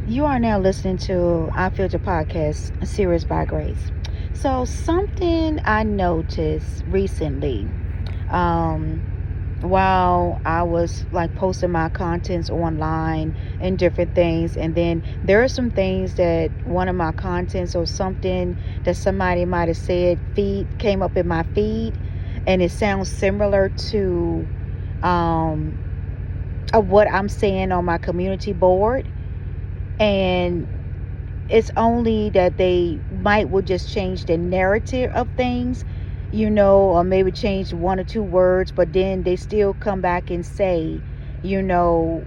You are now listening to I Filter Podcast, a series by Grace. So, something I noticed recently, um, while I was like posting my contents online and different things, and then there are some things that one of my contents or something that somebody might have said feed came up in my feed, and it sounds similar to um, of what I'm saying on my community board, and it's only that they might would just change the narrative of things, or maybe change one or two words, but then they still come back and say, you know,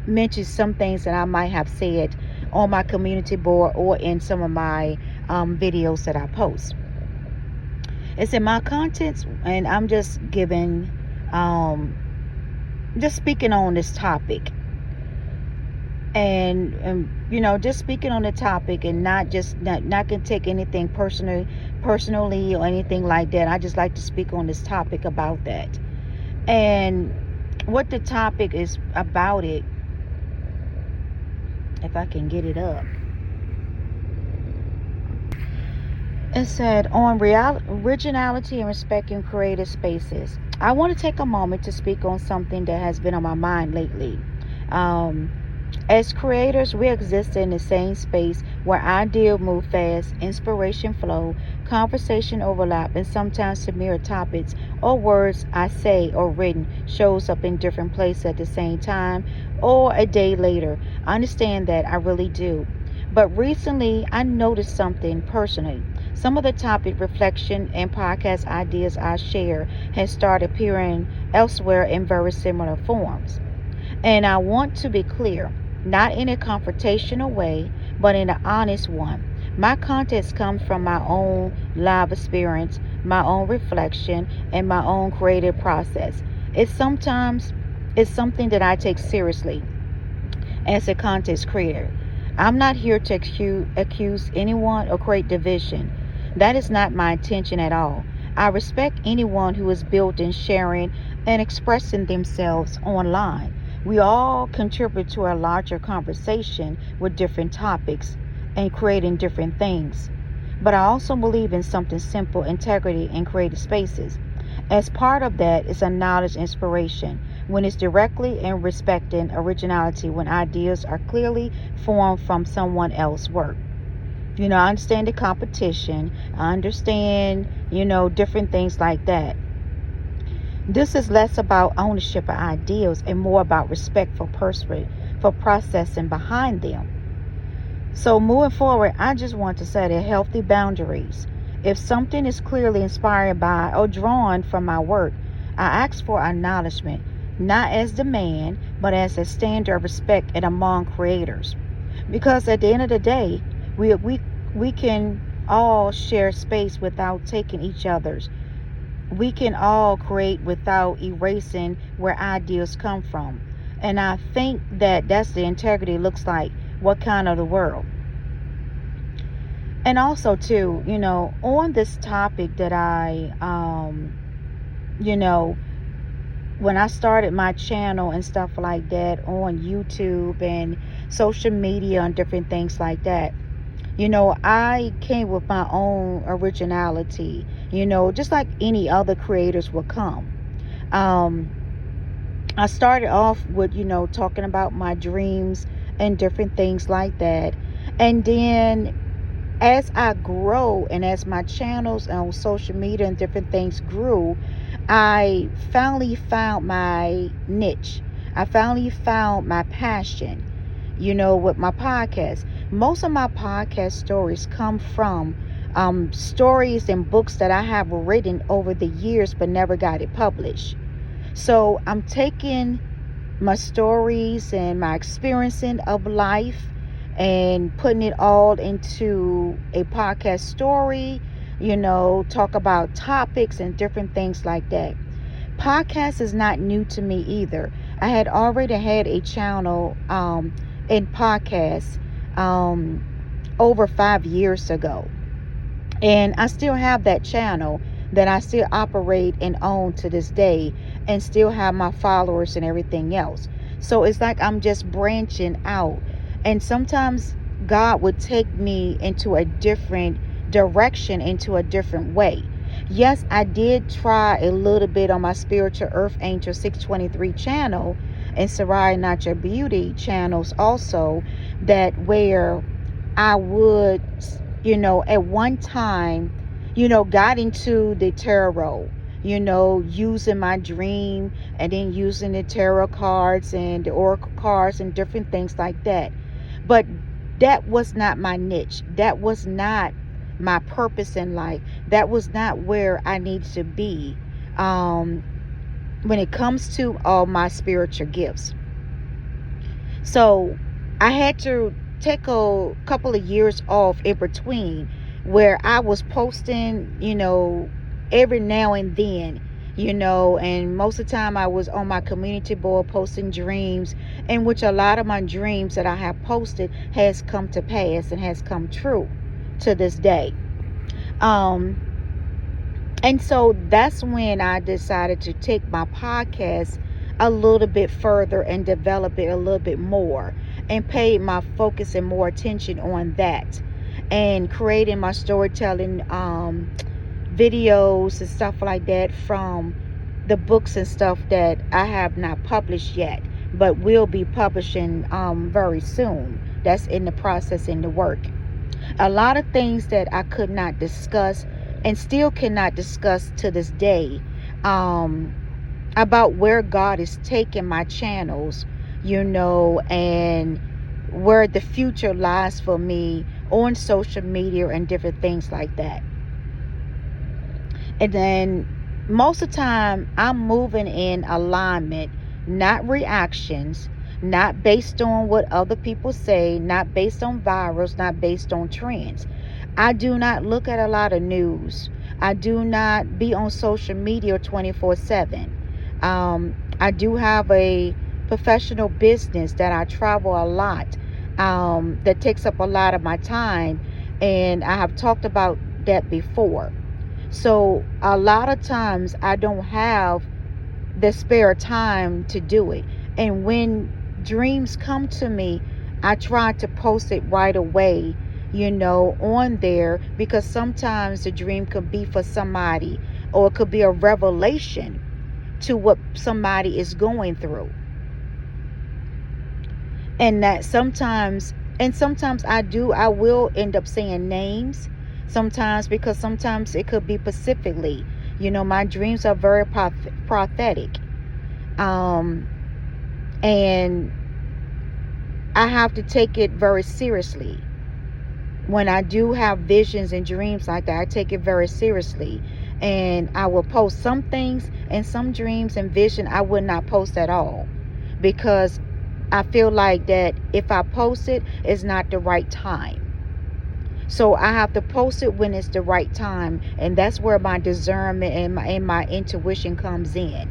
mention some things that I might have said on my community board or in some of my videos that I post. It's in my contents, and I'm um, just speaking on this topic, and just speaking on the topic, and not gonna take anything personally or anything like that. I just like to speak on this topic about that, and what the topic is about it, if I can get it up. It said on originality and respecting creative spaces. I want to take a moment to speak on something that has been on my mind lately. um As creators, we exist in the same space where ideas move fast, inspiration flow, conversation overlap, and sometimes similar topics or words I say or written shows up in different places at the same time or a day later. I understand that, I really do. But recently, I noticed something personally. Some of the topic reflection and podcast ideas I share has started appearing elsewhere in very similar forms. And I want to be clear, not in a confrontational way, but in an honest one. My context comes from my own live experience, my own reflection, and my own creative process. It's sometimes it's something that I take seriously as a content creator. I'm not here to accuse anyone or create division. That is not my intention at all. I respect anyone who is built in sharing and expressing themselves online. We all contribute to a larger conversation with different topics and creating different things. But I also believe in something simple: integrity in creative spaces. As part of that is a knowledge inspiration, when it's directly and respecting originality, when ideas are clearly formed from someone else's work. I understand the competition, I understand, different things like that. This is less about ownership of ideals and more about respect for person, for processing behind them. So moving forward, I just want to set a healthy boundaries. If something is clearly inspired by or drawn from my work, I ask for acknowledgement, not as demand, but as a standard of respect and among creators. Because at the end of the day, we can all share space without taking each other's. We can all create without erasing where ideas come from. And I think that that's the integrity looks like. What kind of the world? And also too, on this topic that you know, when I started my channel and stuff like that on YouTube and social media and different things like that, I came with my own originality, just like any other creators would come. Um, I started off with, talking about my dreams and different things like that. And then as I grow and as my channels on social media and different things grew, I finally found my niche. I finally found my passion, with my podcast. Most of my podcast stories come from stories and books that I have written over the years but never got it published. So I'm taking my stories and my experiencing of life and putting it all into a podcast story, talk about topics and different things like that. Podcast is not new to me either. I had already had a channel in podcast um, over 5 years ago. And I still have that channel that I still operate and own to this day, and still have my followers and everything else. So it's like I'm just branching out. And sometimes God would take me into a different direction, into a different way. Yes, I did try a little bit on my Spiritual Earth Angel 623 channel and Sarai Not Your Beauty channels also, that where I would, at one time, got into the tarot, using my dream and then using the tarot cards and the oracle cards and different things like that. But that was not my niche. That was not my purpose in life. That was not where I needed to be when it comes to all my spiritual gifts. So I had to take a couple of years off in between where I was posting, every now and then, and most of the time I was on my community board posting dreams, in which a lot of my dreams that I have posted has come to pass and has come true to this day. Um, and so that's when I decided to take my podcast a little bit further and develop it a little bit more and pay my focus and more attention on that and creating my storytelling videos and stuff like that from the books and stuff that I have not published yet, but will be publishing very soon. That's in the process, in the work. A lot of things that I could not discuss and still cannot discuss to this day, about where God is taking my channels, and where the future lies for me on social media and different things like that. And then most of the time I'm moving in alignment, not reactions, not based on what other people say, not based on virals, not based on trends. I do not look at a lot of news. I do not be on social media 24/7. I do have a professional business that I travel a lot, that takes up a lot of my time, and I have talked about that before. So a lot of times I don't have the spare time to do it. And when dreams come to me, I try to post it right away, on there, because sometimes the dream could be for somebody, or it could be a revelation to what somebody is going through. And that sometimes I will end up saying names sometimes, because sometimes it could be specifically, my dreams are very prophetic, um and I have to take it very seriously. When I do have visions and dreams like that, I take it very seriously, and I will post some things and some dreams and vision I would not post at all, because I feel like that if I post it, it's not the right time. So I have to post it when it's the right time, and that's where my discernment and my intuition comes in.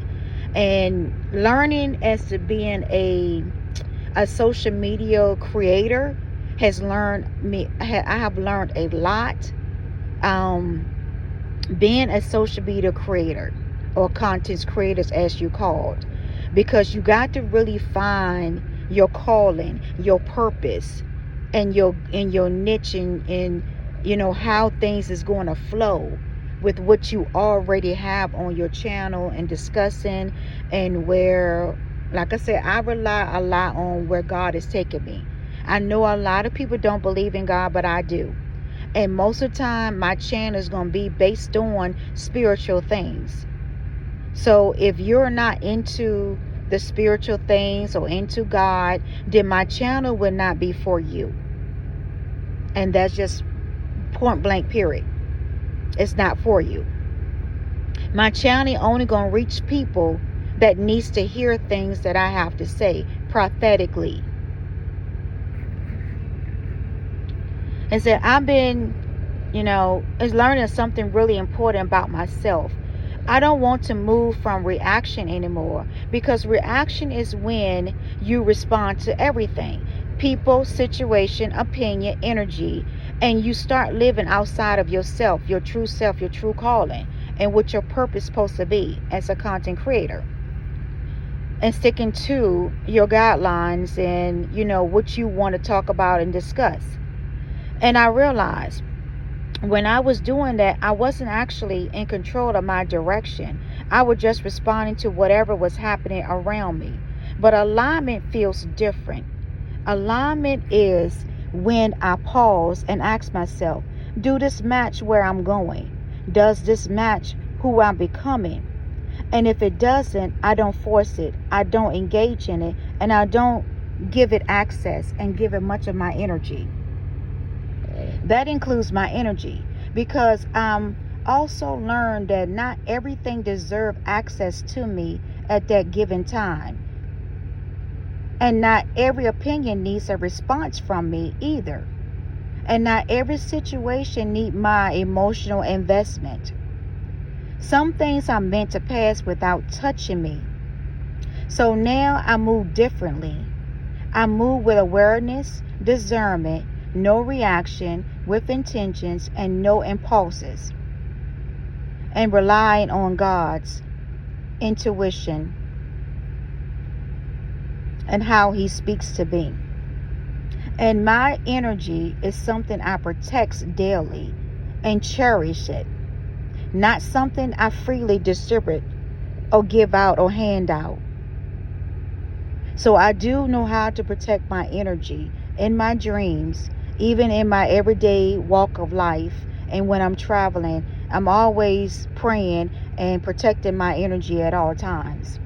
And learning as to being a social media creator has learned me. I have learned a lot. Um, Being a social media creator, or content creators as you called, because you got to really find your calling, your purpose, and your niche, and how things is going to flow with what you already have on your channel and discussing, and where, like I said, I rely a lot on where God is taking me. I know a lot of people don't believe in God, but I do. And most of the time, my channel is going to be based on spiritual things. So if you're not into the spiritual things or into God, then my channel will not be for you. And that's just point blank, period. It's not for you. My channel only going to reach people that needs to hear things that I have to say prophetically. And so I've been, is learning something really important about myself. I don't want to move from reaction anymore, because reaction is when you respond to everything: people, situation, opinion, energy, and you start living outside of yourself, your true calling, and what your purpose is supposed to be as a content creator. and sticking to your guidelines and, what you want to talk about and discuss. And I realized when I was doing that, I wasn't actually in control of my direction. I was just responding to whatever was happening around me. But alignment feels different. Alignment is when I pause and ask myself, do this match where I'm going? Does this match who I'm becoming? And if it doesn't, I don't force it. I don't engage in it. And I don't give it access and give it much of my energy. That includes my energy, because also learned that not everything deserves access to me at that given time. And not every opinion needs a response from me either. And not every situation needs my emotional investment. Some things are meant to pass without touching me. So now I move differently. I move with awareness, discernment, no reaction, with intentions and no impulses, and relying on God's intuition and how He speaks to me. And my energy is something I protect daily and cherish it, not something I freely distribute or give out or hand out. So I do know how to protect my energy in my dreams, even in my everyday walk of life. And when I'm traveling, I'm always praying and protecting my energy at all times.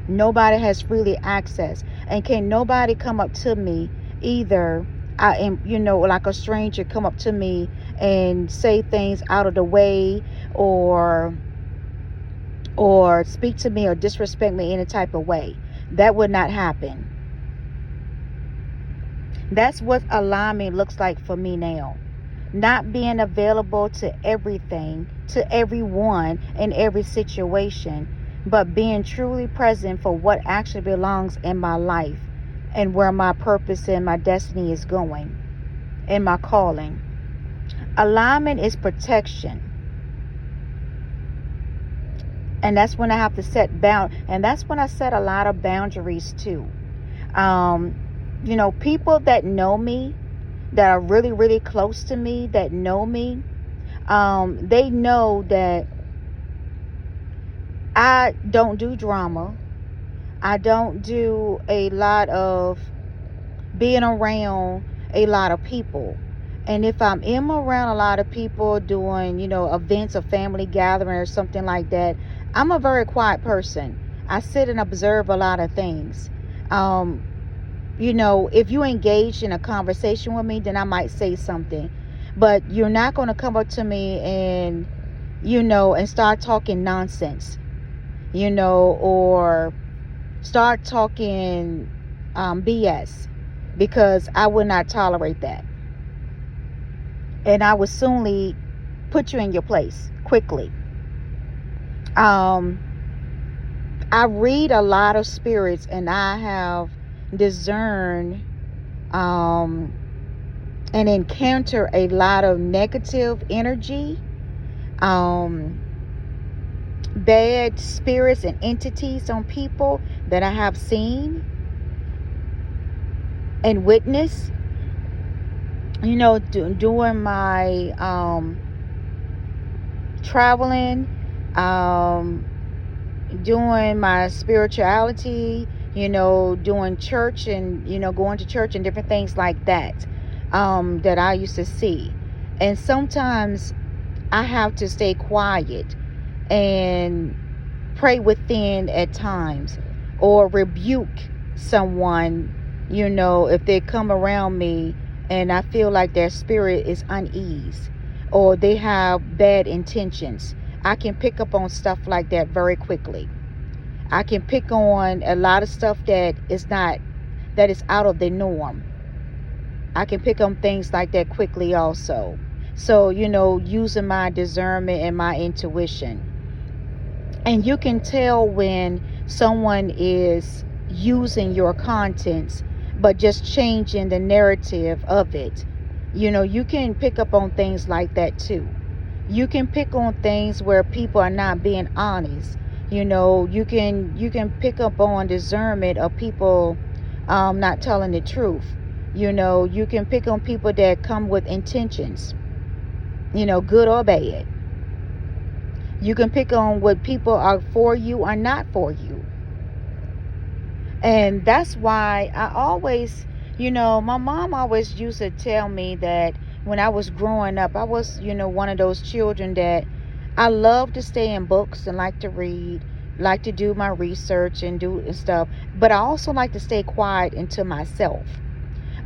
Nobody has freely access, and can nobody come up to me either. I am, like a stranger come up to me and say things out of the way, or speak to me or disrespect me in any type of way. That would not happen. That's what alignment looks like for me now. Not being available to everything, to everyone, in every situation, but being truly present for what actually belongs in my life and where my purpose and my destiny is going, and my calling. Alignment is protection. And that's when I have to and that's when I set a lot of boundaries too. People that know me, that are really, really close to me, that know me, they know that I don't do drama. I don't do a lot of being around a lot of people. And if I'm in around a lot of people doing, events or family gathering or something like that, I'm a very quiet person. I sit and observe a lot of things. If you engage in a conversation with me, then I might say something. But you're not going to come up to me and, and start talking nonsense, or start talking BS, because I would not tolerate that. And I would soonly put you in your place quickly. I read a lot of spirits, and I have discerned and encounter a lot of negative energy, bad spirits and entities on people that I have seen and witnessed. Doing my traveling, doing my spirituality, doing church and, going to church and different things like that, that I used to see. And sometimes I have to stay quiet and pray within at times, or rebuke someone, if they come around me and I feel like their spirit is unease or they have bad intentions. I can pick up on stuff like that very quickly. I can pick on a lot of stuff that is out of the norm. I can pick on things like that quickly also. So, using my discernment and my intuition. And you can tell when someone is using your contents, but just changing the narrative of it. You can pick up on things like that too. You can pick on things where people are not being honest, You can pick up on discernment of people not telling the truth. You can pick on people that come with intentions, good or bad. You can pick on what people are for you or not for you. And that's why my mom always used to tell me that when I was growing up, I was, one of those children that I love to stay in books and like to read, like to do my research and do and stuff, but I also like to stay quiet and to myself.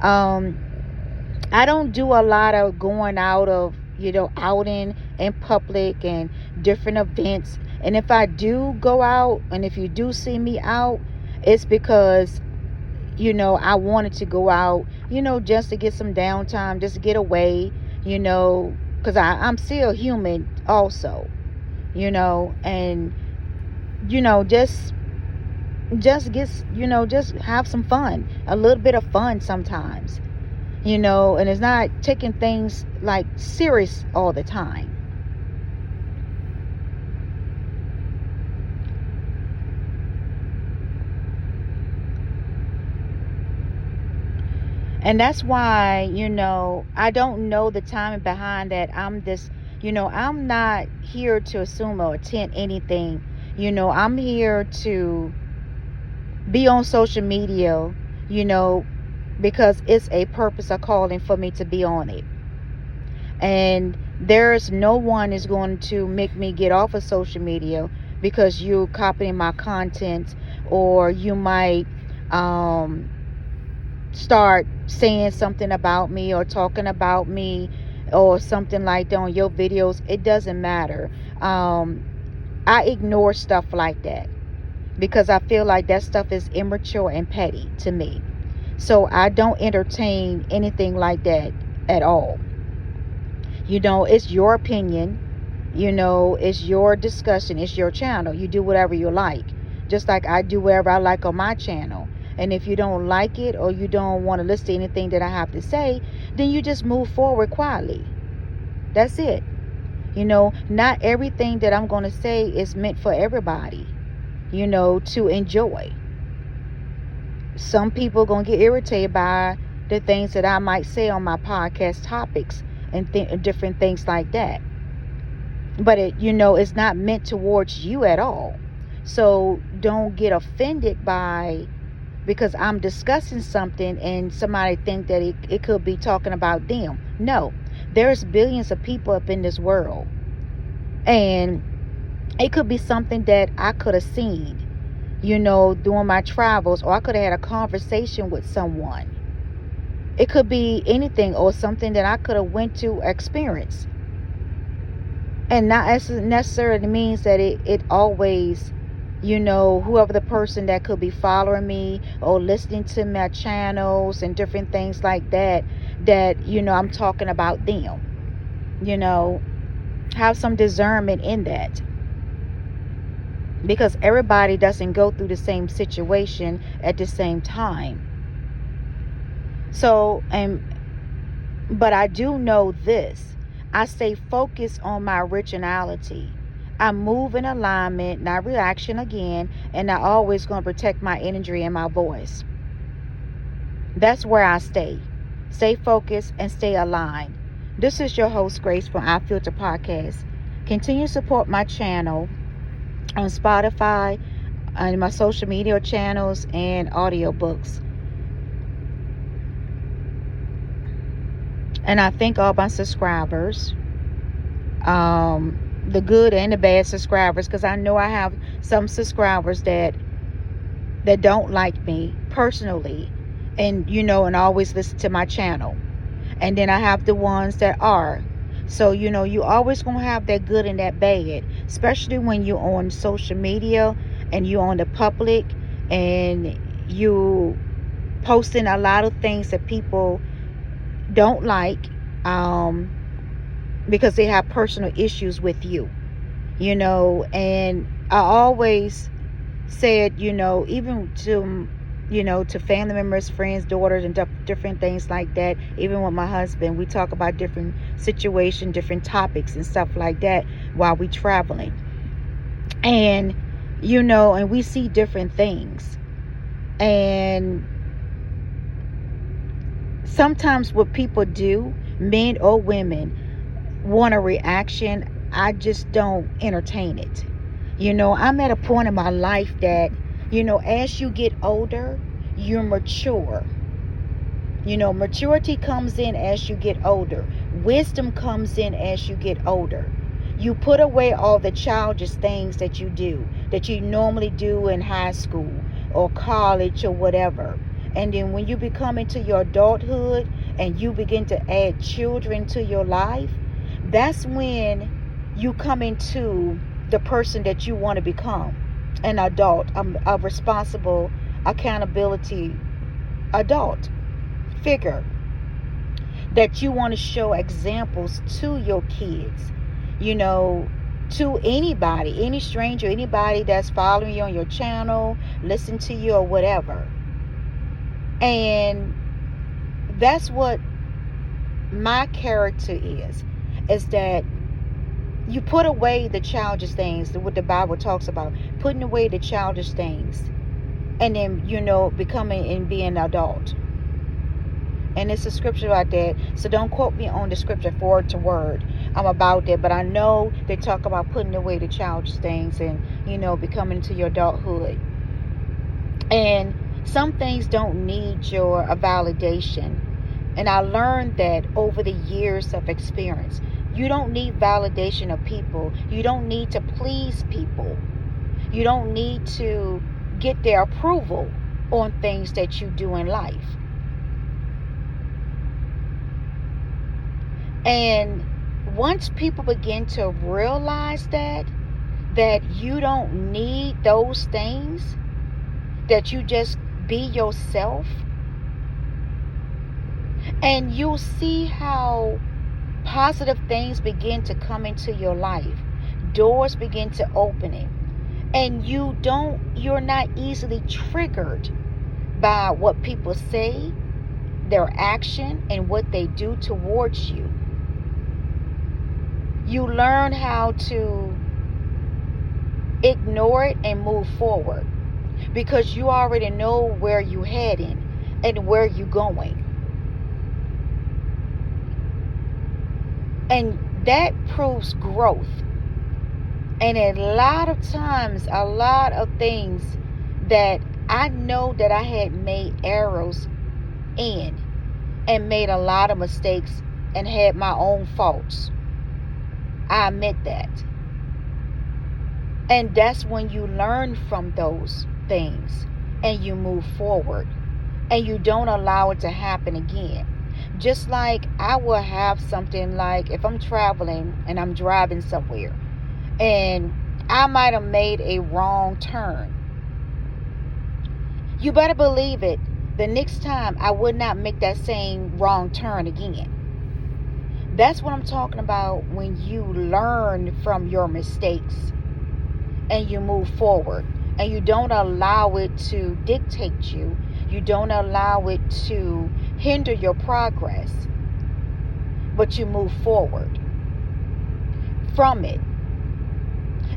Um, I don't do a lot of going out of, outing in public and different events. And if I do go out, and if you do see me out, it's because I wanted to go out, just to get some downtime, just to get away, because I'm still human also, and, just get, just have some fun, a little bit of fun sometimes, and it's not taking things like serious all the time. And that's why, I don't know the timing behind that. I'm not here to assume or attend anything. I'm here to be on social media, you know, because it's a purpose, a calling for me to be on it. And there's no one is going to make me get off of social media because you copying my content, or you might um start saying something about me or talking about me or something like that on your videos. It doesn't matter. I ignore stuff like that because I feel like that stuff is immature and petty to me. So I don't entertain anything like that at all. It's your opinion. It's your discussion. It's your channel. You do whatever you like. Just like I do whatever I like on my channel. And if you don't like it, or you don't want to listen to anything that I have to say, then you just move forward quietly. That's it. Not everything that I'm going to say is meant for everybody, to enjoy. Some people going to get irritated by the things that I might say on my podcast topics and different things like that. But it's not meant towards you at all. So don't get offended because I'm discussing something and somebody think that it could be talking about them. No, there's billions of people up in this world, and it could be something that I could have seen, during my travels, or I could have had a conversation with someone. It could be anything, or something that I could have went to experience. And not necessarily means that it always, whoever the person that could be following me or listening to my channels and different things like that, I'm talking about them. Have some discernment in that, because everybody doesn't go through the same situation at the same time. So, but I do know this. I stay focused on my originality. I move in alignment, not reaction again, and I always going to protect my energy and my voice. That's where I stay. Stay focused and stay aligned. This is your host, Grace, from I Filter Podcast. Continue to support my channel on Spotify, and my social media channels, and audiobooks. And I thank all my subscribers, the good and the bad subscribers, because I know I have some subscribers that don't like me personally, and and always listen to my channel. And then I have the ones that are. So you always gonna have that good and that bad, especially when you're on social media and you're on the public and you posting a lot of things that people don't like, because they have personal issues with you, and I always said, even to family members, friends, daughters, and different things like that. Even with my husband, we talk about different situations, different topics and stuff like that while we traveling. And and we see different things. And sometimes what people do, men or women, want a reaction. I just don't entertain it. I'm at a point in my life that, as you get older, you mature. Maturity comes in as you get older. Wisdom comes in as you get older. You put away all the childish things that you do, that you normally do in high school or college or whatever. And then when you become into your adulthood and you begin to add children to your life, that's when you come into the person that you want to become, an adult, a responsible, accountability adult figure, that you want to show examples to your kids, you know, to anybody, any stranger, anybody that's following you on your channel, listen to you or whatever. And that's what my character is that you put away the childish things, what the Bible talks about, putting away the childish things, and then, becoming and being an adult. And it's a scripture about that. So don't quote me on the scripture word to word. I'm about that. But I know they talk about putting away the childish things and, becoming to your adulthood. And some things don't need your validation. And I learned that over the years of experience. You don't need validation of people. You don't need to please people. You don't need to get their approval on things that you do in life. And once people begin to realize that you don't need those things, that you just be yourself, and you'll see how positive things begin to come into your life. Doors begin to open, and you're not easily triggered by what people say, their action, and what they do towards you. You learn how to ignore it and move forward, because you already know where you're heading and where you're going. And that proves growth. And a lot of times, a lot of things that I know that I had made errors in and made a lot of mistakes and had my own faults. I admit that. And that's when you learn from those things and you move forward and you don't allow it to happen again. Just like I will have something, like if I'm traveling and I'm driving somewhere and I might have made a wrong turn. You better believe it, the next time I would not make that same wrong turn again. That's what I'm talking about when you learn from your mistakes and you move forward and you don't allow it to dictate you. You don't allow it to hinder your progress, but you move forward from it.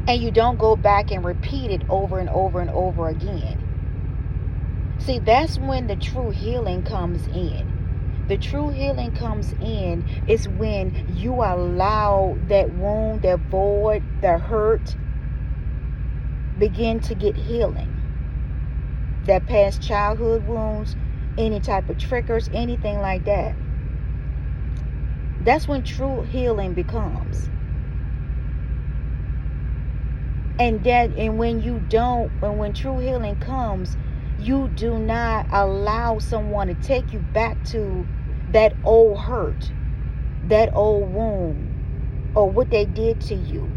And you don't go back and repeat it over and over and over again. See, that's when the true healing comes in. The true healing comes in is when you allow that wound, that void, the hurt, begin to get healing. That past childhood wounds, any type of triggers, anything like that. That's when true healing becomes. And when true healing comes, you do not allow someone to take you back to that old hurt, that old wound, or what they did to you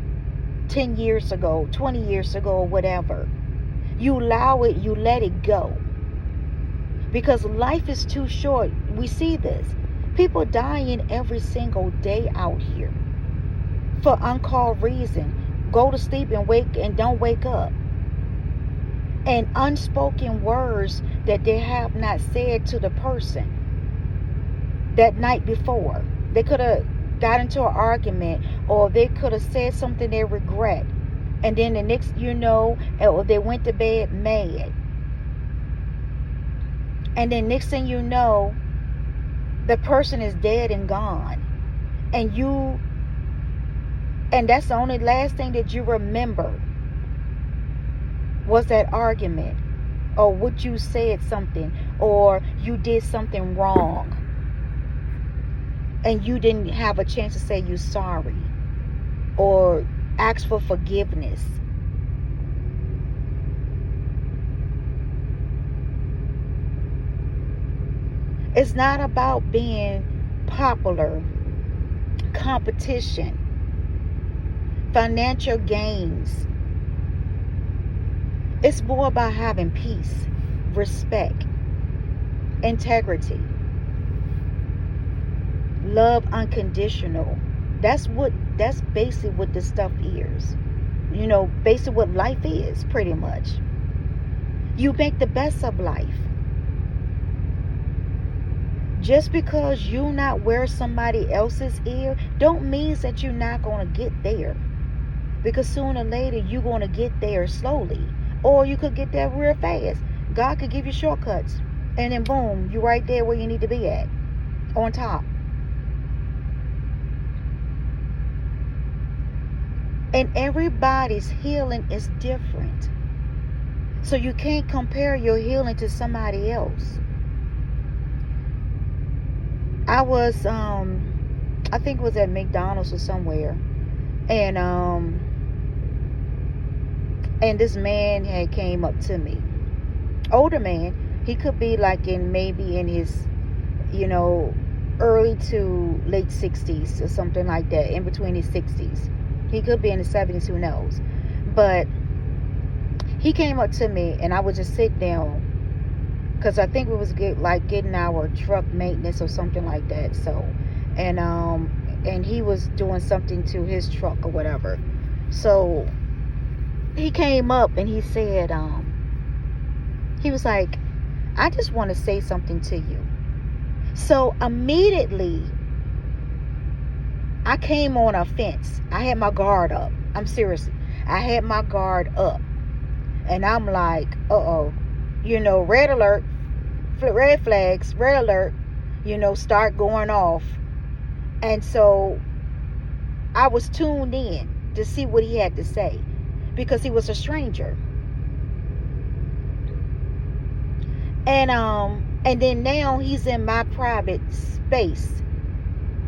10 years ago, 20 years ago, or whatever. You allow it, you let it go. Because life is too short. We see this. People dying every single day out here for uncalled reason. Go to sleep and wake and don't wake up. And unspoken words that they have not said to the person that night before. They could have got into an argument, or they could have said something they regret. And then the next, or they went to bed mad. And then next thing you know, the person is dead and gone. And that's the only last thing that you remember was that argument, or what you said something, or you did something wrong, and you didn't have a chance to say you're sorry or ask for forgiveness. It's not about being popular, competition, financial gains. It's more about having peace, respect, integrity, love unconditional. That's basically what this stuff is. Basically what life is, pretty much. You make the best of life. Just because you not where somebody else's is, don't mean that you're not going to get there. Because sooner or later, you're going to get there slowly. Or you could get there real fast. God could give you shortcuts. And then boom, you're right there where you need to be at. On top. And everybody's healing is different. So you can't compare your healing to somebody else. I think it was at McDonald's or somewhere. And this man had came up to me. Older man. He could be like maybe in his, early to late 60s or something like that. In between his 60s. He could be in the 70s, who knows. But he came up to me and I would just sit down. Because I think we was getting our truck maintenance or something like that. So, and he was doing something to his truck or whatever. So he came up and he said, he was like, I just want to say something to you. So immediately I came on a fence. I had my guard up. I'm serious. I had my guard up. And I'm like, uh-oh. Red alert, red flags, red alert, start going off. And so I was tuned in to see what he had to say, because he was a stranger. And then now he's in my private space.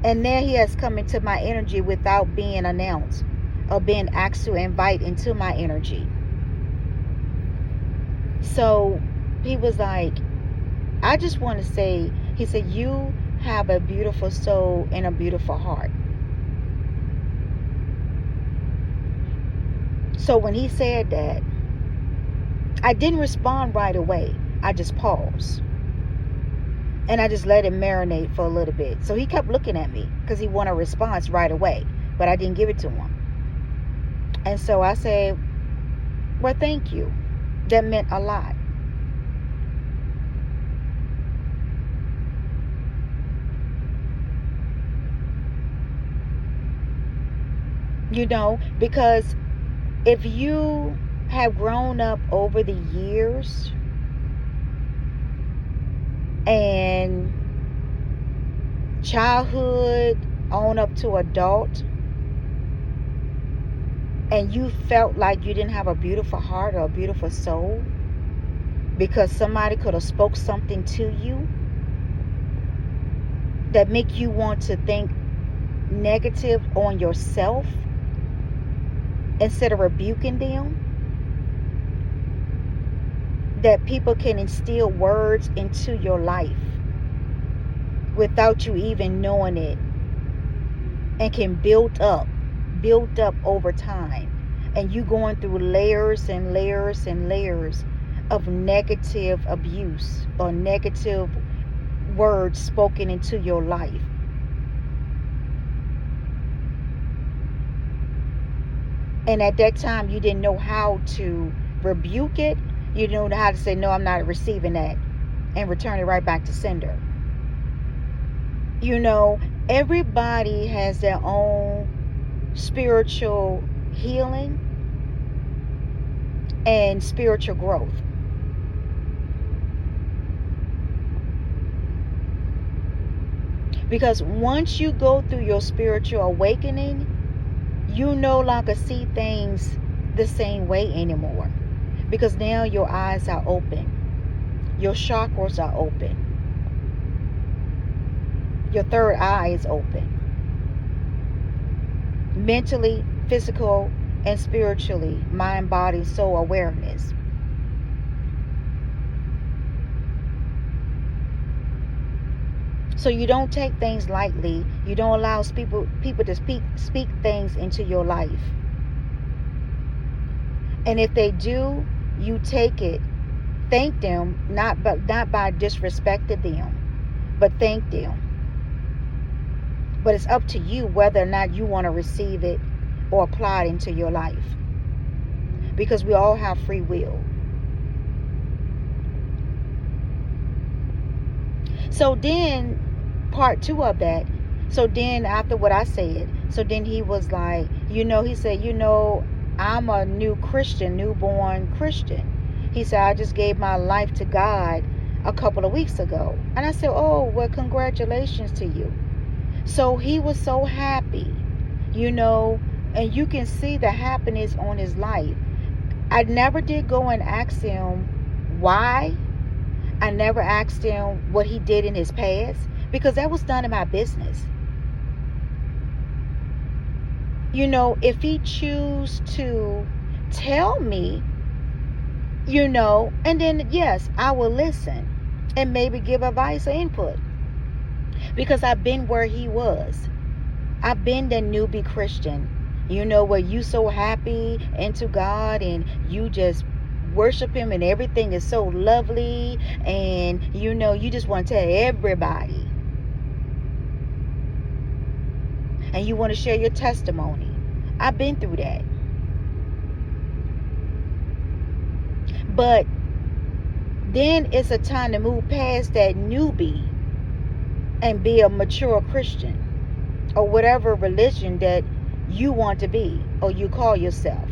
And now he has come into my energy without being announced or being asked to invite into my energy. So he was like, I just want to say, he said, you have a beautiful soul and a beautiful heart. So when he said that, I didn't respond right away. I just paused. And I just let him marinate for a little bit. So he kept looking at me because he wanted a response right away. But I didn't give it to him. And so I said, well, thank you. That meant a lot. Because if you have grown up over the years and childhood on up to adult, and you felt like you didn't have a beautiful heart or a beautiful soul because somebody could have spoke something to you that make you want to think negative on yourself instead of rebuking them, that people can instill words into your life without you even knowing it, and can build up over time, and you going through layers and layers and layers of negative abuse or negative words spoken into your life. And at that time you didn't know how to rebuke it. You didn't know how to say, no, I'm not receiving that, and return it right back to sender. Everybody has their own spiritual healing, and spiritual growth. Because once you go through your spiritual awakening, you no longer see things the same way anymore. Because now your eyes are open, your chakras are open, your third eye is open. Mentally, physical, and spiritually, mind, body, soul awareness. So you don't take things lightly. You don't allow people to speak things into your life. And if they do, you take it. Thank them, not by disrespecting them, but thank them. But it's up to you whether or not you want to receive it or apply it into your life. Because we all have free will. So then, part two of that, so then after what I said, so then he was like, he said, I'm a new Christian, newborn Christian. He said, I just gave my life to God a couple of weeks ago. And I said, oh, well, congratulations to you. So he was so happy, and you can see the happiness on his life. I never did go and ask him why. I never asked him what he did in his past, because that was none of my business. If he choose to tell me, and then yes, I will listen and maybe give advice or input, because I've been where he was. I've been the newbie Christian, where you so happy into God and you just worship him and everything is so lovely, and you just want to tell everybody and you want to share your testimony. I've been through that. But then it's a time to move past that newbie and be a mature Christian, or whatever religion that you want to be or you call yourself.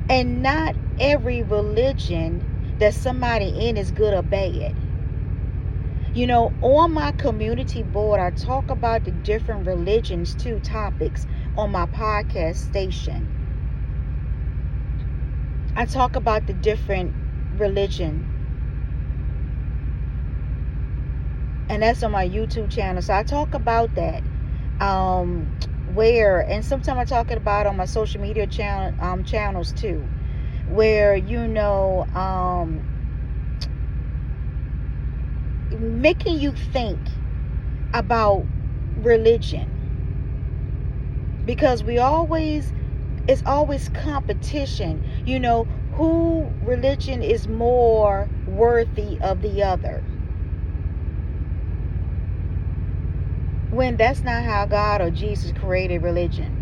And not every religion that somebody in is good or bad. On my community board, I talk about the different religions, two topics on my podcast station. I talk about the different religion, and that's on my YouTube channel. So I talk about that. And sometimes I talk about it on my social media channels too, where making you think about religion, because it's always competition, who religion is more worthy of the other, when that's not how God or Jesus created religion.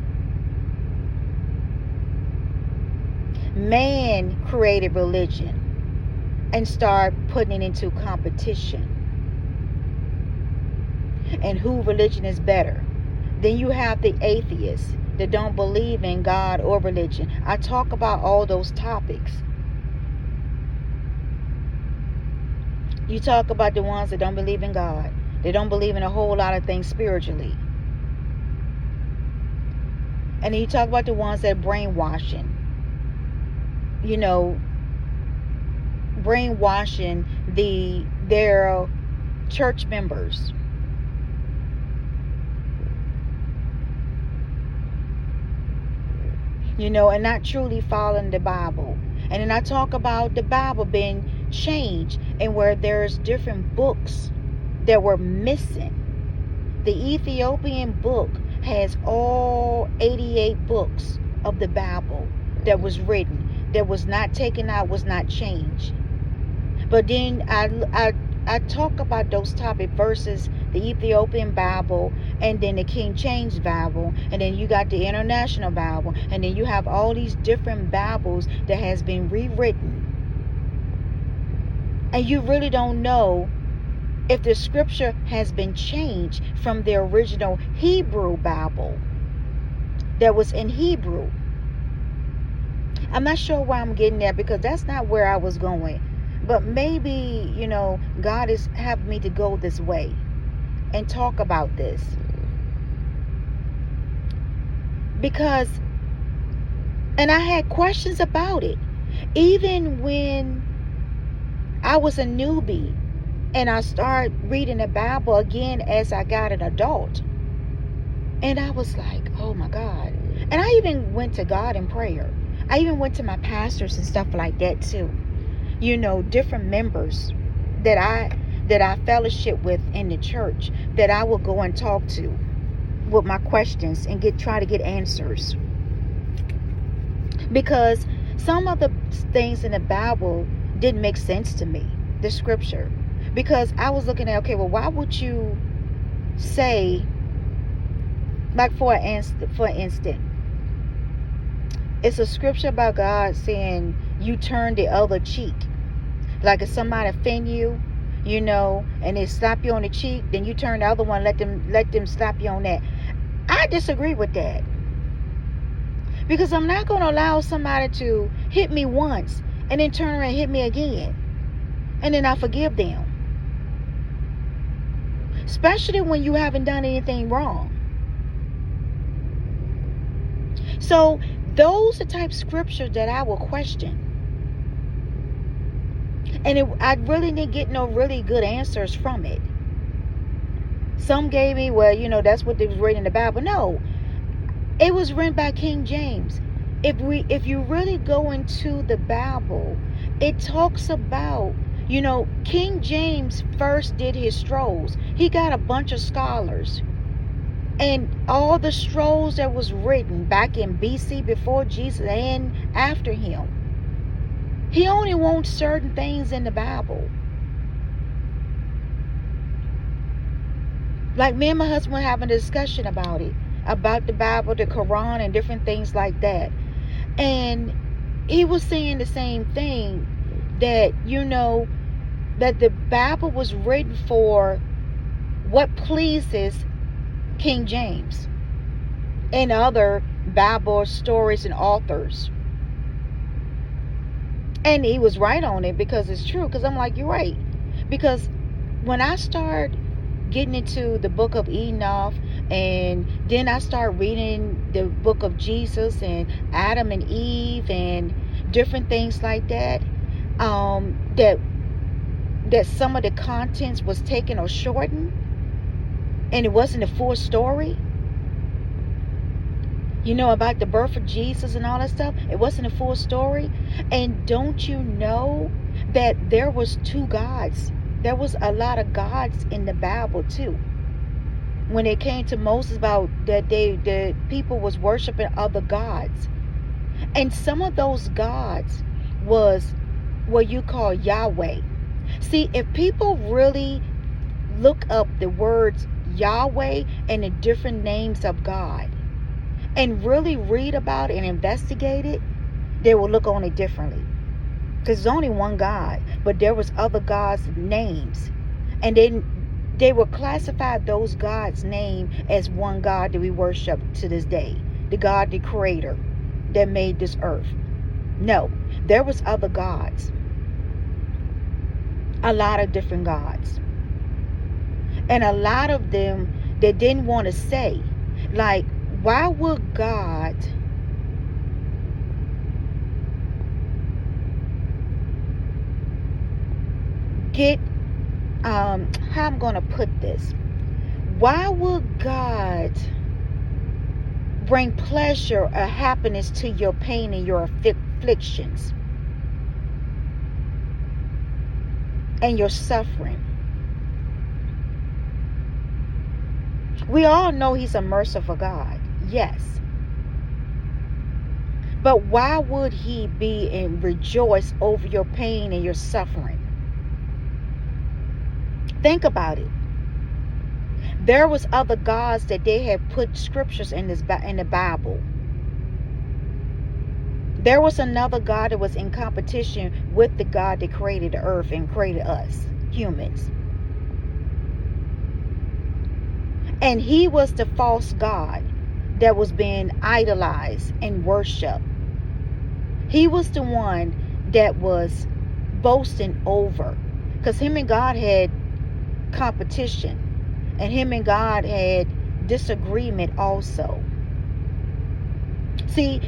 Man created religion and started putting it into competition, and who religion is better. Then you have the atheists that don't believe in God or religion. I talk about all those topics. You talk about the ones that don't believe in God. They don't believe in a whole lot of things spiritually. And then you talk about the ones that are brainwashing. Brainwashing their church members. And not truly following the Bible. And then I talk about the Bible being changed, and where there's different books that were missing. The Ethiopian book has all 88 books of the Bible that was written, that was not taken out, was not changed. But then I talk about those topic versus the Ethiopian Bible, and then the King James Bible, and then you got the International Bible, and then you have all these different Bibles that has been rewritten. And you really don't know if the scripture has been changed from the original Hebrew Bible that was in Hebrew. I'm not sure where I'm getting at, because that's not where I was going. But maybe, God is having me to go this way and talk about this. Because, and I had questions about it. Even when I was a newbie and I started reading the Bible again as I got an adult. And I was like, oh my God. And I even went to God in prayer. I even went to my pastors and stuff like that too. Different members that I fellowship with in the church, that I will go and talk to with my questions and try to get answers. Because some of the things in the Bible didn't make sense to me, the scripture. Because I was looking at, okay, well, why would you say, like for instance, it's a scripture about God saying you turn the other cheek. Like if somebody offend you, and they slap you on the cheek, then you turn the other one, let them slap you on that. I disagree with that. Because I'm not going to allow somebody to hit me once and then turn around and hit me again. And then I forgive them. Especially when you haven't done anything wrong. So those are the type of scriptures that I will question. And I really didn't get no really good answers from it. Some gave me, well, that's what they was written in the Bible. No, it was written by King James. If you really go into the Bible, it talks about, King James first did his scrolls. He got a bunch of scholars. And all the scrolls that was written back in BC, before Jesus and after him, he only wants certain things in the Bible. Like me and my husband were having a discussion about it, about the Bible, the Quran, and different things like that. And he was saying the same thing, that, that the Bible was written for what pleases King James and other Bible stories and authors. And he was right on it, because it's true. Because I'm like, you're right. Because when I start getting into the book of Enoch, and then I start reading the book of Jesus and Adam and Eve and different things like that, that some of the contents was taken or shortened, and it wasn't a full story. About the birth of Jesus and all that stuff. It wasn't a full story. And don't you know that there was two gods? There was a lot of gods in the Bible too. When it came to Moses, about that the people was worshiping other gods. And some of those gods was what you call Yahweh. See, if people really look up the words Yahweh and the different names of God, and really read about it and investigate it, they will look on it differently. Because there's only one God, but there was other gods' names. And then they will classify those gods' name as one God that we worship to this day. The God, the creator that made this earth. No, there was other gods. A lot of different gods. And a lot of them, they didn't want to say. Like, why would God get, how I'm going to put this? Why would God bring pleasure or happiness to your pain and your afflictions and your suffering? We all know he's a merciful God. Yes. But why would he be and rejoice over your pain and your suffering? Think about it. There was other gods that they had put scriptures in the Bible. There was another God that was in competition with the God that created the earth and created us, humans. And he was the false God that was being idolized and worshipped. He was the one that was boasting over, because him and God had competition, and him and God had disagreement also. See,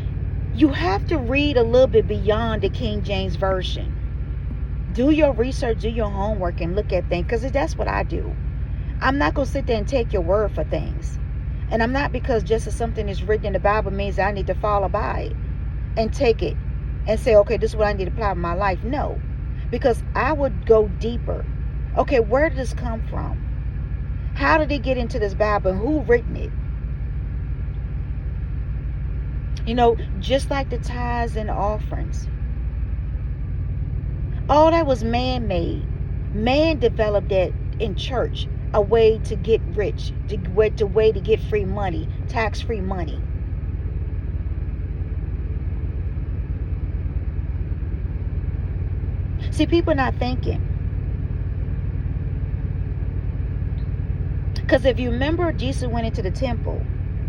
you have to read a little bit beyond the King James Version. Do your research, do your homework, and look at things, because that's what I do. I'm not going to sit there and take your word for things. And I'm not, because just as something is written in the Bible means I need to follow by it and take it and say, okay, this is what I need to apply in my life. No, because I would go deeper. Okay, where did this come from? How did it get into this Bible? Who written it? Just like the tithes and offerings. All that was man-made. Man developed that in church, a way to get rich, the way to get free money, tax-free money. See, people are not thinking. Because if you remember, Jesus went into the temple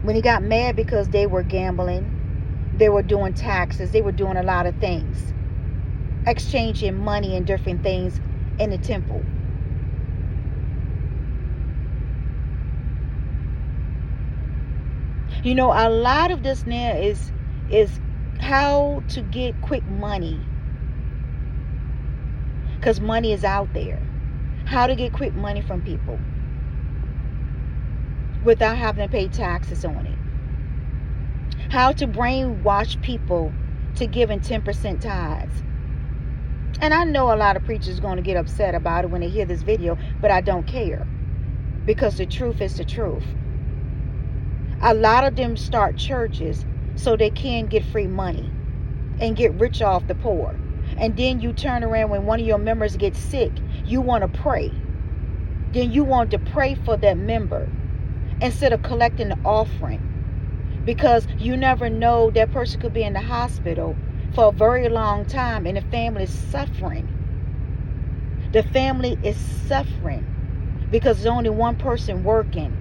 when he got mad because they were gambling, they were doing taxes, they were doing a lot of things, exchanging money and different things in the temple. A lot of this now is how to get quick money, because money is out there. How to get quick money from people without having to pay taxes on it. How to brainwash people to giving 10% tithes. And I know a lot of preachers are going to get upset about it when they hear this video, but I don't care, because the truth is the truth. A lot of them start churches so they can get free money and get rich off the poor. And then you turn around, when one of your members gets sick, you want to pray. Then you want to pray for that member instead of collecting the offering, because you never know, that person could be in the hospital for a very long time and the family is suffering. The family is suffering because there's only one person working,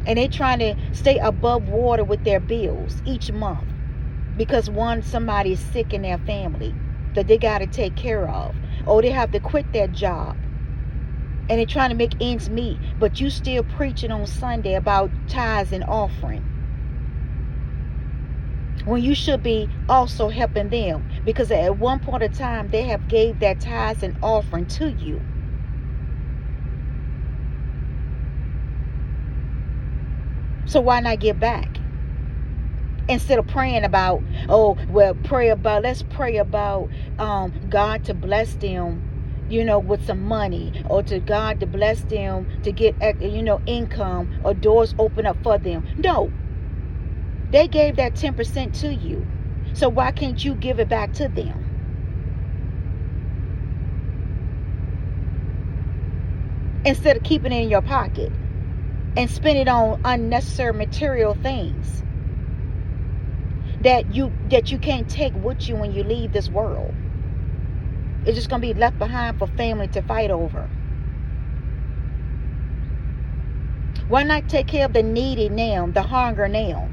and they're trying to stay above water with their bills each month because somebody is sick in their family that they got to take care of, or they have to quit their job and they're trying to make ends meet, but you still preaching on Sunday about tithes and offering, when you should be also helping them, because at one point of time they have gave that tithes and offering to you. So why not give back? Instead of praying about, let's pray about God to bless them, with some money, or to God to bless them to get income, or doors open up for them. No, they gave that 10% to you, so why can't you give it back to them? Instead of keeping it in your pocket and spend it on unnecessary material things that you can't take with you when you leave this world. It's just going to be left behind for family to fight over. Why not take care of the needy now, the hunger now,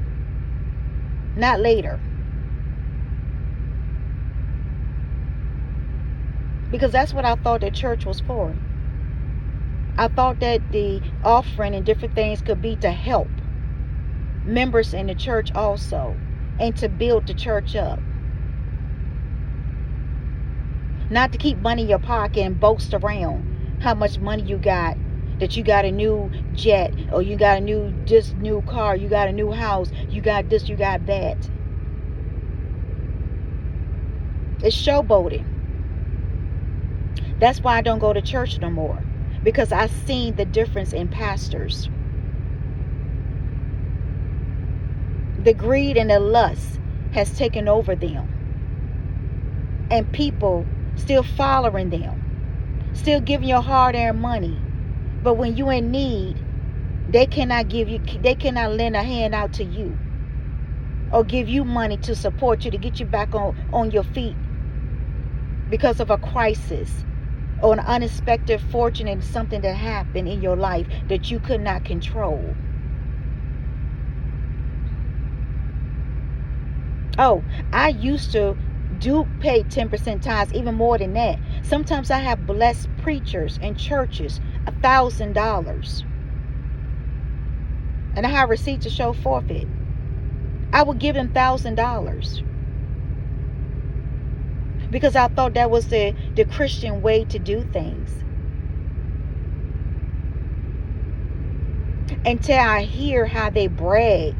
not later? Because that's what I thought the church was for. I thought that the offering and different things could be to help members in the church also, and to build the church up. Not to keep money in your pocket and boast around how much money you got, that you got a new jet, or you got this new car, you got a new house, you got this, you got that. It's showboating. That's why I don't go to church no more, because I've seen the difference in pastors. The greed and the lust has taken over them, and people still following them, still giving you hard-earned money, but when you in need, they cannot lend a hand out to you, or give you money to support you, to get you back on your feet because of a crisis or an unexpected fortunate, something that happened in your life that you could not control. Oh, I used to do pay 10% tithes, even more than that. Sometimes I have blessed preachers and churches $1,000, and I have receipts to show forfeit. I would give them $1,000 because I thought that was the Christian way to do things. Until I hear how they brag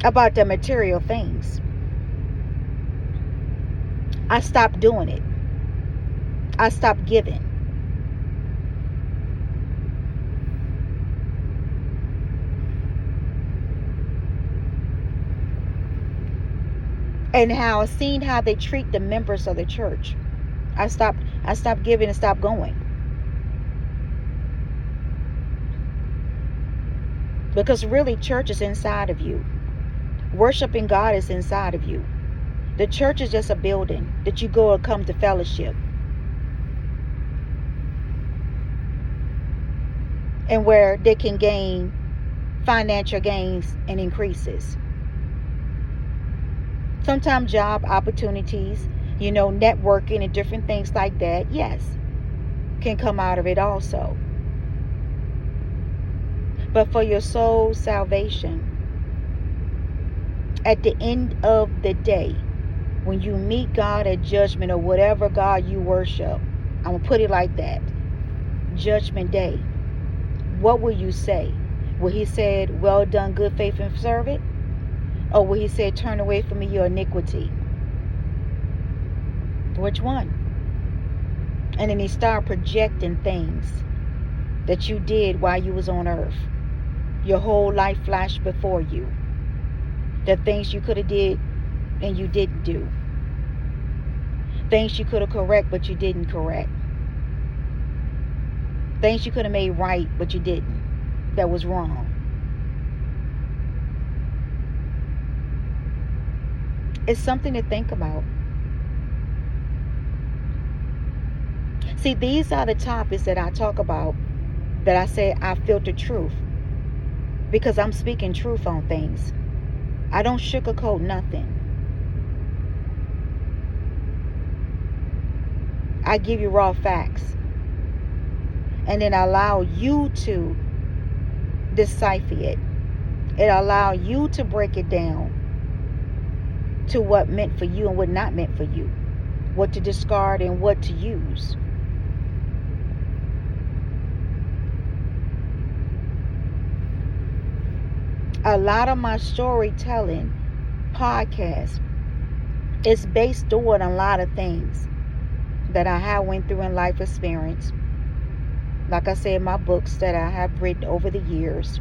about the material things, I stopped doing it. I stopped giving. And how I seen how they treat the members of the church. I stopped giving and stopped going. Because really, church is inside of you. Worshiping God is inside of you. The church is just a building that you go and come to fellowship, and where they can gain financial gains and increases. Sometimes job opportunities, networking and different things like that, yes, can come out of it also. But for your soul's salvation, at the end of the day, when you meet God at judgment, or whatever God you worship, I'm going to put it like that, judgment day, what will you say? Will he say, well done, good faithful servant? Or will he say, turn away from me, your iniquity? Which one? And then he start projecting things that you did while you was on earth. Your whole life flashed before you. The things you could have did and you didn't do. Things you could have correct but you didn't correct. Things you could have made right but you didn't. That was wrong. It's something to think about. See, these are the topics that I talk about, that I say I filter truth, because I'm speaking truth on things. I don't sugarcoat nothing. I give you raw facts, and then allow you to decipher it. It allow you to break it down to what meant for you and what not meant for you, what to discard and what to use. A lot of my storytelling podcast is based on a lot of things that I have went through in life experience. Like I said, my books that I have written over the years,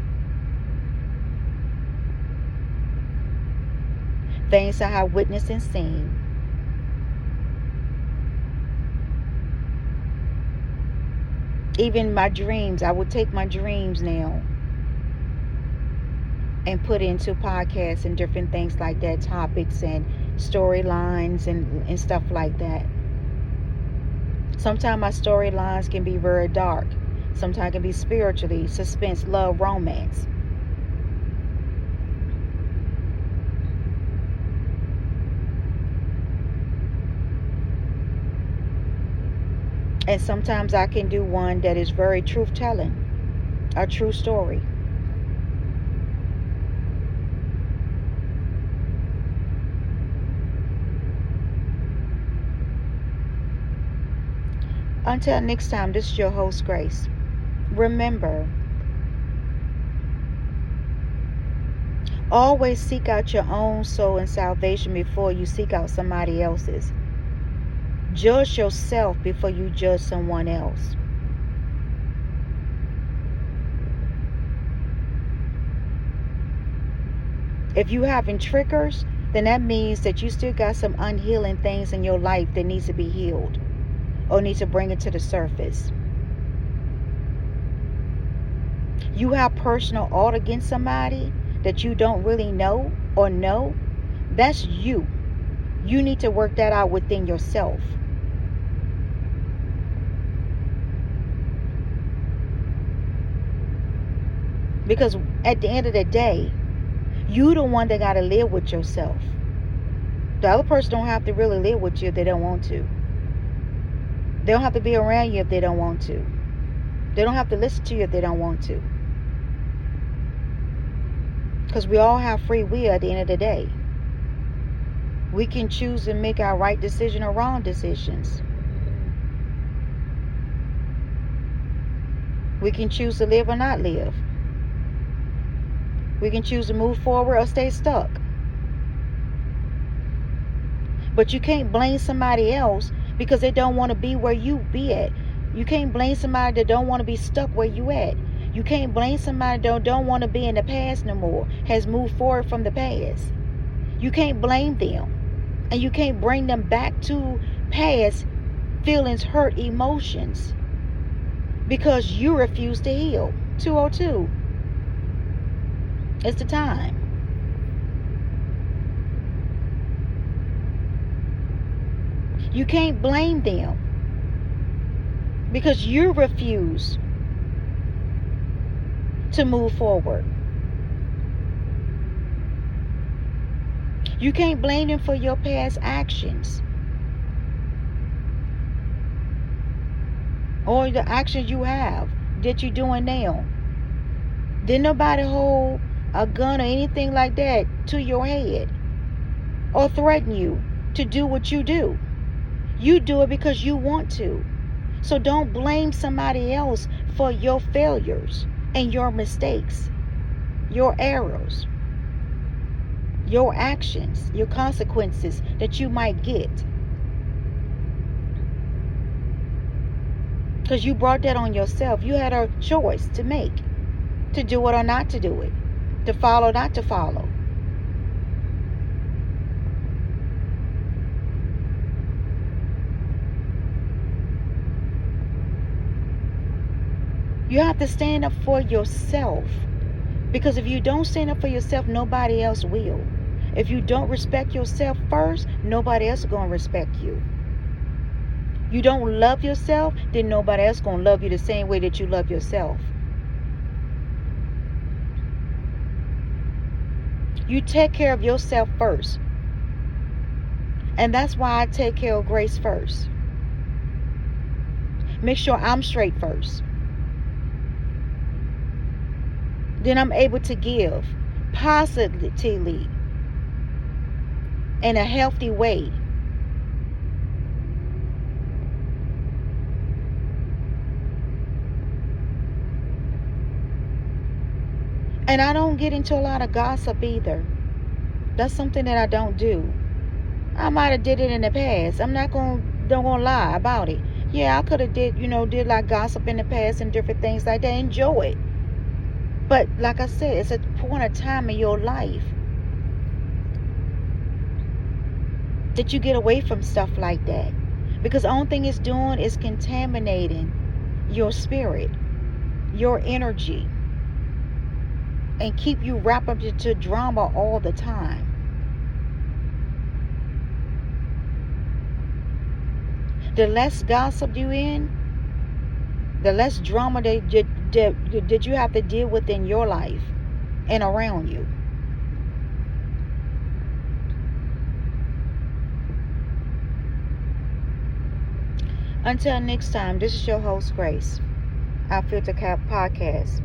things I have witnessed and seen. Even my dreams, I would take my dreams now and put into podcasts and different things like that, topics and storylines and stuff like that. Sometimes my storylines can be very dark. Sometimes it can be spiritually, suspense, love, romance. And sometimes I can do one that is very truth telling, a true story. Until next time, this is your host, Grace. Remember, always seek out your own soul and salvation before you seek out somebody else's. Judge yourself before you judge someone else. If you having triggers, then that means that you still got some unhealing things in your life that needs to be healed, or needs to bring it to the surface. You have personal ought against somebody that you don't really know or know, that's you. You need to work that out within yourself. Because at the end of the day, you the one that got to live with yourself. The other person don't have to really live with you if they don't want to. They don't have to be around you if they don't want to. They don't have to listen to you if they don't want to. Because we all have free will at the end of the day. We can choose to make our right decision or wrong decisions. We can choose to live or not live. We can choose to move forward or stay stuck. But you can't blame somebody else because they don't want to be where you be at. You can't blame somebody that don't want to be stuck where you at. You can't blame somebody that don't want to be in the past no more, has moved forward from the past. You can't blame them. And you can't bring them back to past feelings, hurt, emotions because you refuse to heal. 202. It's the time. You can't blame them because you refuse to move forward. You can't blame them for your past actions or the actions you have that you're doing now. Didn't nobody hold a gun or anything like that to your head or threaten you to do what you do. You do it because you want to. So don't blame somebody else for your failures and your mistakes, your errors, your actions, your consequences that you might get. Because you brought that on yourself. You had a choice to make, to do it or not to do it, to follow or not to follow. You have to stand up for yourself. Because if you don't stand up for yourself, nobody else will. If you don't respect yourself first, nobody else is going to respect you. You don't love yourself, then nobody else is going to love you the same way that you love yourself. You take care of yourself first. And that's why I take care of Grace first. Make sure I'm straight first. Then I'm able to give positively in a healthy way. And I don't get into a lot of gossip either. That's something that I don't do. I might have did it in the past. I'm not don't gonna lie about it. Yeah, I could have did like gossip in the past and different things like that. Enjoy it. But like I said, it's a point of time in your life that you get away from stuff like that. Because the only thing it's doing is contaminating your spirit, your energy, and keep you wrapped up into drama all the time. The less gossip you in, the less drama that you have to deal with in your life and around you. Until next time, this is your host, Grace. Our Filter Cap Podcast.